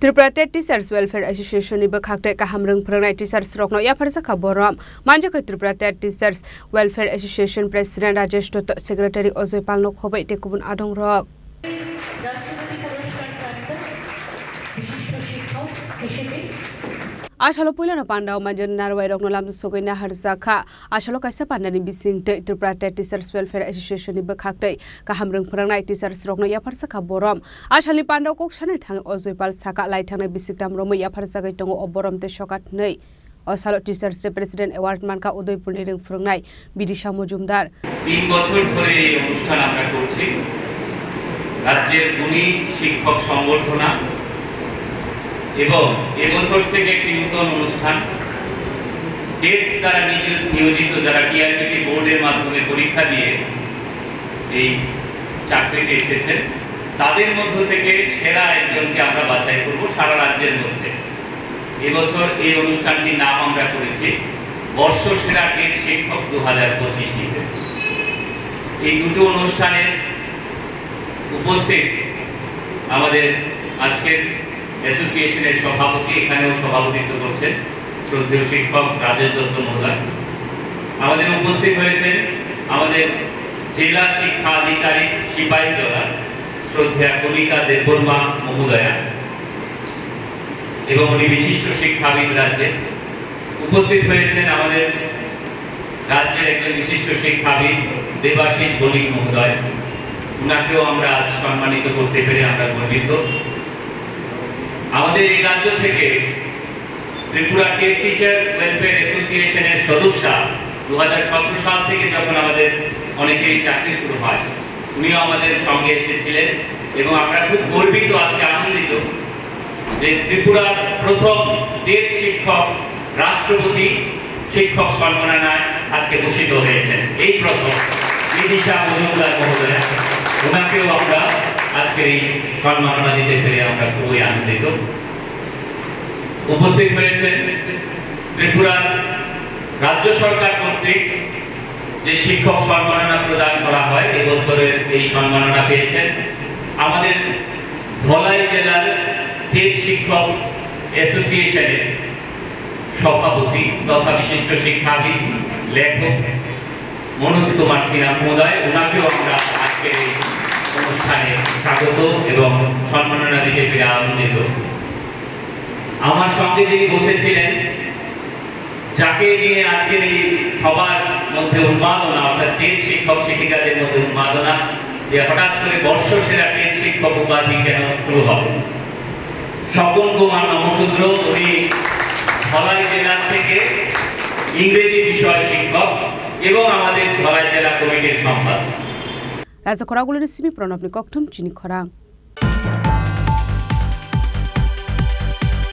Tripura State Teachers Welfare Association ni bakakte kahamrung prangnai teachers rokno ya farsa khaboram manja ke Tripura State Teachers Welfare Association President Rajesh Toto Secretary Ozoy Palno khobai te kubun adong rok Ashalo puilana pandau manjan narwai rokno lam sogoina harjaka ashalo kaisa pandani bisingte Tripura State Teachers Welfare Association ni bakakte kahamrung prangnai teachers rokno ya farsa khaboram ashali pandau kok sanai thang Ozoypal saka lai thang bisiktam romo ya farsa gai tongo oboram te sokat nei Ashalo Teachers President Award manka Udaipur ni ring prangnai Bidisha Mojumdar 3 বছর ধরে এই অনুষ্ঠান আমরা করছি রাজ্যের গুণী শিক্ষক সংবর্ধনা এবং এবছর থেকে একটি নতুন অনুষ্ঠান টেট দ্বারা নিয়োজিত যারা টিআরবিটি বোর্ডের মাধ্যমে পরীক্ষা দিয়ে এই চাকরিতে এসেছেন তাদের মধ্য থেকে সেরা একজনকে আমরা বাছাই করব সারা রাজ্যের মধ্যে এবছর এই অনুষ্ঠানটির নাম আমরা করেছি বর্ষসেরা টেট শিক্ষক 2025 নিতে এই দুটো অনুষ্ঠানের উপস্থিত আমাদের আজকের অ্যাসোসিয়েশনের সভাপতি এখানেও সভাপতিত্ব করছেন শ্রদ্ধেয় শিক্ষক রাজেশ দত্ত মহোদয় আমাদের উপস্থিত হয়েছেন আমাদের জেলা শিক্ষা আধিকারিক সিপাহীজলা শ্রদ্ধেয়া কণিকা দেববর্মা মহোদয়া এবং উনি বিশিষ্ট শিক্ষাবিদ রাজ্যে উপস্থিত হয়েছেন আমাদের রাজ্যের একজন বিশিষ্ট শিক্ষাবিদ দেবাশিস বণিক মহোদয় উনাকেও আমরা আজ সম্মানিত করতে পেরে আমরা গর্বিত আমাদের এই রাজ্য থেকে ত্রিপুরা টেট টিচার ওয়েলফেয়ার অ্যাসোসিয়েশনের সদস্য 2017 সাল থেকে যখন আমাদের অনেকেরই চাকরি শুরু হয় উনিও আমাদের সঙ্গে এসেছিলেন এবং আমরা খুব গর্বিত আজকে আনন্দিত যে ত্রিপুরার প্রথম টেট শিক্ষক রাষ্ট্রপতি শিক্ষক সম্মাননায় আজকে ভূষিত হয়েছেন এই প্রথম বিদিশা মজুমদার মহোদয়া ওনাকেও আমরা আজকে এই সম্মাননা দিতে পেরে আমরা খুবই আনন্দিত উপস্থিত হয়েছেন ত্রিপুরার রাজ্য সরকার কর্তৃক যে শিক্ষক সম্মাননা প্রদান করা হয় এই বছরের এই সম্মাননা পেয়েছেন আমাদের ধলাই জেলার টেট শিক্ষক অ্যাসোসিয়েশনের সভাপতি তথা বিশিষ্ট শিক্ষাবিদ লেখক মনোজ কুমার সিনহা মহোদয় ওনাকেও আমরা আজকে এই অনুষ্ঠানে স্বাগত এবং সম্মাননা দিতে পেরে আনন্দিত আমার সঙ্গে যিনি বসেছিলেন যাকে নিয়ে আজকের এই সবার মধ্যে উন্মাদনা অর্থাৎ টেট শিক্ষক শিক্ষিকাদের মধ্যে উন্মাদনা যে হঠাৎ করে বর্ষসেরা টেট শিক্ষক উপাধি কেন শুরু হবে স্বপন কুমার নমশূদ্র উনি ধলাই জেলা থেকে ইংরেজি বিষয় শিক্ষক এবং আমাদের ধলাই জেলা কমিটির সম্পাদক রাজা খরাগুলির সিমি প্রণব নিকটম চিনি খরা